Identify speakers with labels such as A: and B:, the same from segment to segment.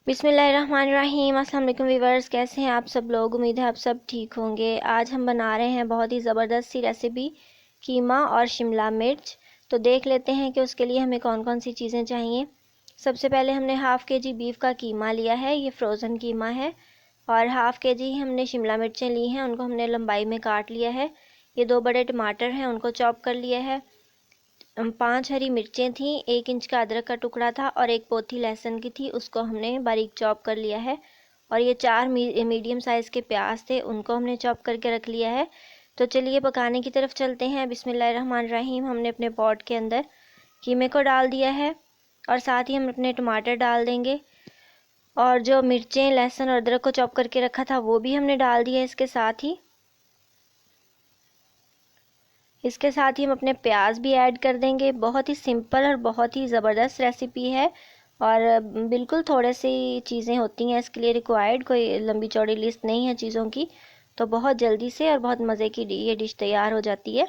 A: बिस्मिल्लाहिर्रहमानिर्रहीम। अस्सलाम वालेकुम व्यूअर्स, कैसे हैं आप सब लोग। उम्मीद है आप सब ठीक होंगे। आज हम बना रहे हैं बहुत ही ज़बरदस्त सी रेसिपी, कीमा और शिमला मिर्च। तो देख लेते हैं कि उसके लिए हमें कौन कौन सी चीज़ें चाहिए। सबसे पहले हमने हाफ़ के जी बीफ का कीमा लिया है, ये फ्रोज़न कीमा है। और हाफ़ के जी हमने शिमला मिर्चें ली हैं, उनको हमने लंबाई में काट लिया है। ये 2 बड़े टमाटर हैं, उनको चॉप कर लिया है। 5 हरी मिर्चें थीं, 1 इंच का अदरक का टुकड़ा था और 1 पोथी लहसुन की थी, उसको हमने बारीक चॉप कर लिया है। और ये 4 मीडियम साइज़ के प्याज थे, उनको हमने चॉप करके रख लिया है। तो चलिए पकाने की तरफ चलते हैं। बिस्मिल्लाहिर्रहमानिर्रहीम। हमने अपने पॉट के अंदर कीमे को डाल दिया है और साथ ही हम अपने टमाटर डाल देंगे। और जो मिर्चें, लहसुन और अदरक को चॉप करके रखा था वो भी हमने डाल दिया इसके साथ ही। इसके साथ ही हम अपने प्याज भी ऐड कर देंगे। बहुत ही सिंपल और बहुत ही ज़बरदस्त रेसिपी है और बिल्कुल थोड़े सी चीज़ें होती हैं इसके लिए रिक्वायर्ड, कोई लंबी चौड़ी लिस्ट नहीं है चीज़ों की। तो बहुत जल्दी से और बहुत मज़े की ये डिश तैयार हो जाती है।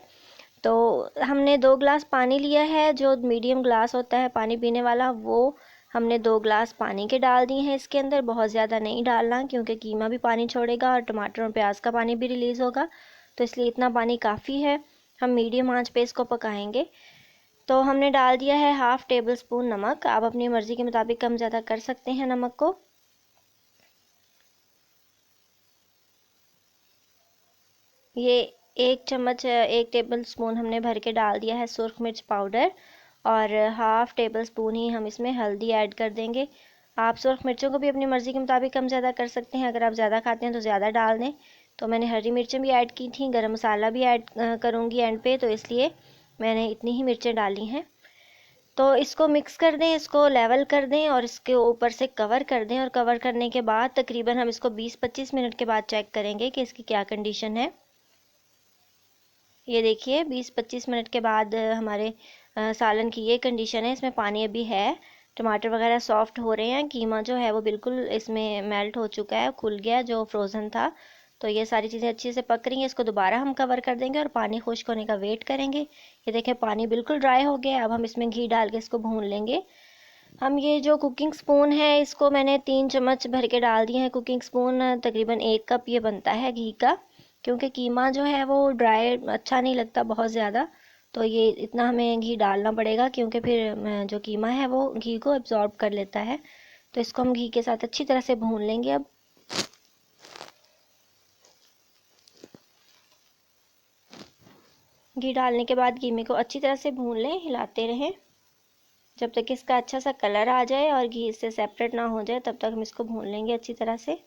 A: तो हमने 2 गिलास पानी लिया है, जो मीडियम ग्लास होता है पानी पीने वाला, वो हमने 2 गिलास पानी के डाल दिए हैं इसके अंदर। बहुत ज़्यादा नहीं डालना क्योंकि कीमा भी पानी छोड़ेगा और टमाटर और प्याज का पानी भी रिलीज़ होगा, तो इसलिए इतना पानी काफ़ी है। हम मीडियम आंच पे इसको पकाएंगे। तो हमने डाल दिया है हाफ़ टेबल स्पून नमक। आप अपनी मर्ज़ी के मुताबिक कम ज़्यादा कर सकते हैं नमक को। ये 1 चम्मच 1 टेबल स्पून हमने भर के डाल दिया है सुरख मिर्च पाउडर और हाफ़ टेबल स्पून ही हम इसमें हल्दी ऐड कर देंगे। आप सुरख मिर्चों को भी अपनी मर्ज़ी के मुताबिक कम ज़्यादा कर सकते हैं, अगर आप ज़्यादा खाते हैं तो ज़्यादा डाल दें। तो मैंने हरी मिर्चें भी ऐड की थी, गरम मसाला भी ऐड करूँगी एंड पे, तो इसलिए मैंने इतनी ही मिर्चें डाली हैं। तो इसको मिक्स कर दें, इसको लेवल कर दें और इसके ऊपर से कवर कर दें। और कवर करने के बाद तकरीबन हम इसको 20-25 मिनट के बाद चेक करेंगे कि इसकी क्या कंडीशन है। ये देखिए 20-25 मिनट के बाद हमारे सालन की ये कंडीशन है। इसमें पानी अभी है, टमाटर वगैरह सॉफ्ट हो रहे हैं, कीमा जो है वो बिल्कुल इसमें मेल्ट हो चुका है, खुल गया जो फ्रोज़न था। तो ये सारी चीज़ें अच्छे से पक रही हैं। इसको दोबारा हम कवर कर देंगे और पानी खुश्क होने का वेट करेंगे। ये देखें पानी बिल्कुल ड्राई हो गया है। अब हम इसमें घी डाल के इसको भून लेंगे। हम ये जो कुकिंग स्पून है इसको मैंने 3 चम्मच भर के डाल दिए हैं। कुकिंग स्पून तकरीबन 1 कप ये बनता है घी का, क्योंकि कीमा जो है वो ड्राई अच्छा नहीं लगता बहुत ज़्यादा। तो ये इतना हमें घी डालना पड़ेगा क्योंकि फिर जो कीमा है वो घी को एब्जॉर्ब कर लेता है। तो इसको हम घी के साथ अच्छी तरह से भून लेंगे। अब घी डालने के बाद कीमे को अच्छी तरह से भून लें, हिलाते रहें जब तक इसका अच्छा सा कलर आ जाए और घी इससे सेपरेट ना हो जाए, तब तक हम इसको भून लेंगे अच्छी तरह से।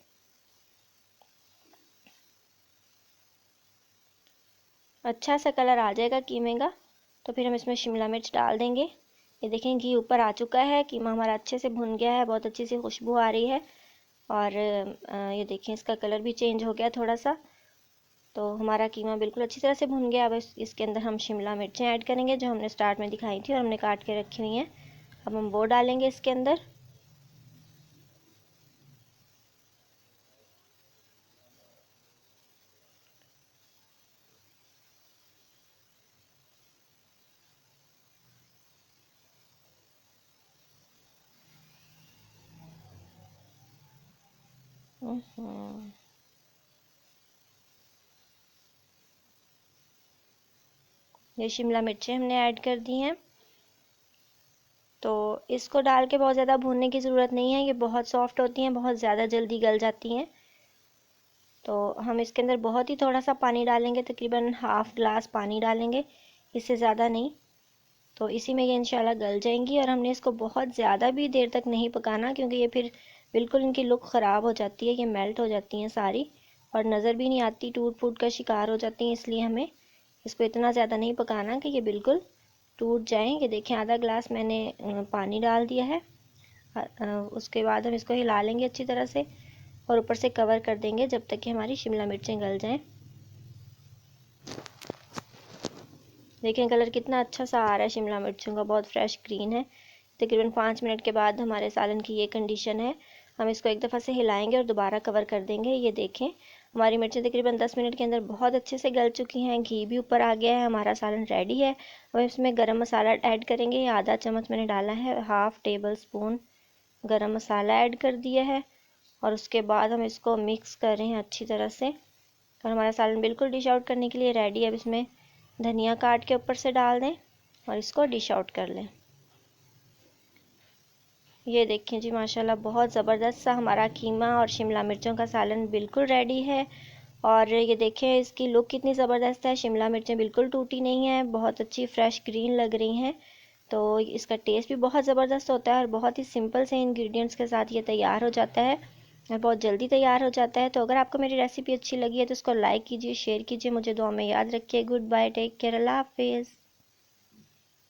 A: अच्छा सा कलर आ जाएगा कीमे का तो फिर हम इसमें शिमला मिर्च डाल देंगे। ये देखें घी ऊपर आ चुका है, कीमा हमारा अच्छे से भुन गया है, बहुत अच्छी सी खुशबू आ रही है। और ये देखें इसका कलर भी चेंज हो गया थोड़ा सा। तो हमारा कीमा बिल्कुल अच्छी तरह से भुन गया। अब इसके अंदर हम शिमला मिर्चें ऐड करेंगे जो हमने स्टार्ट में दिखाई थी और हमने काट के रखी हुई हैं। अब हम वो डालेंगे इसके अंदर। ये शिमला मिर्चें हमने ऐड कर दी हैं। तो इसको डाल के बहुत ज़्यादा भूनने की ज़रूरत नहीं है, ये बहुत सॉफ्ट होती हैं, बहुत ज़्यादा जल्दी गल जाती हैं। तो हम इसके अंदर बहुत ही थोड़ा सा पानी डालेंगे, तकरीबन हाफ़ ग्लास पानी डालेंगे, इससे ज़्यादा नहीं। तो इसी में ये इंशाल्लाह गल जाएंगी। और हमने इसको बहुत ज़्यादा भी देर तक नहीं पकाना क्योंकि ये फिर बिल्कुल इनकी लुक ख़राब हो जाती है, ये मेल्ट हो जाती हैं सारी और नज़र भी नहीं आती, टूट फूट का शिकार हो जाती हैं। इसलिए हमें इसको इतना ज़्यादा नहीं पकाना कि ये बिल्कुल टूट जाएं। ये देखें आधा ग्लास मैंने पानी डाल दिया है। उसके बाद हम इसको हिला लेंगे अच्छी तरह से और ऊपर से कवर कर देंगे जब तक कि हमारी शिमला मिर्चें गल जाएं। देखें कलर कितना अच्छा सा आ रहा है शिमला मिर्चों का, बहुत फ्रेश ग्रीन है। तकरीबन 5 मिनट के बाद हमारे सालन की ये कंडीशन है। हम इसको एक दफ़ा से हिलाएंगे और दोबारा कवर कर देंगे। ये देखें हमारी मिर्चें तकरीबन 10 मिनट के अंदर बहुत अच्छे से गल चुकी हैं, घी भी ऊपर आ गया है, हमारा सालन रेडी है। अब इसमें गरम मसाला ऐड करेंगे, आधा चम्मच मैंने डाला है, हाफ़ टेबल स्पून गरम मसाला ऐड कर दिया है और उसके बाद हम इसको मिक्स कर रहे हैं अच्छी तरह से। और हमारा सालन बिल्कुल डिश आउट करने के लिए रेडी है। अब इसमें धनिया काट के ऊपर से डाल दें और इसको डिश आउट कर लें। ये देखिए जी, माशाल्लाह बहुत ज़बरदस्त सा हमारा कीमा और शिमला मिर्चों का सालन बिल्कुल रेडी है। और ये देखें इसकी लुक कितनी ज़बरदस्त है। शिमला मिर्चें बिल्कुल टूटी नहीं हैं, बहुत अच्छी फ्रेश ग्रीन लग रही हैं। तो इसका टेस्ट भी बहुत ज़बरदस्त होता है और बहुत ही सिंपल से इंग्रेडिएंट्स के साथ ये तैयार हो जाता है और बहुत जल्दी तैयार हो जाता है। तो अगर आपको मेरी रेसिपी अच्छी लगी है तो इसको लाइक कीजिए, शेयर कीजिए, मुझे दुआ में याद रखिए। गुड बाय, टेक केयर, अल्लाह हाफिज़।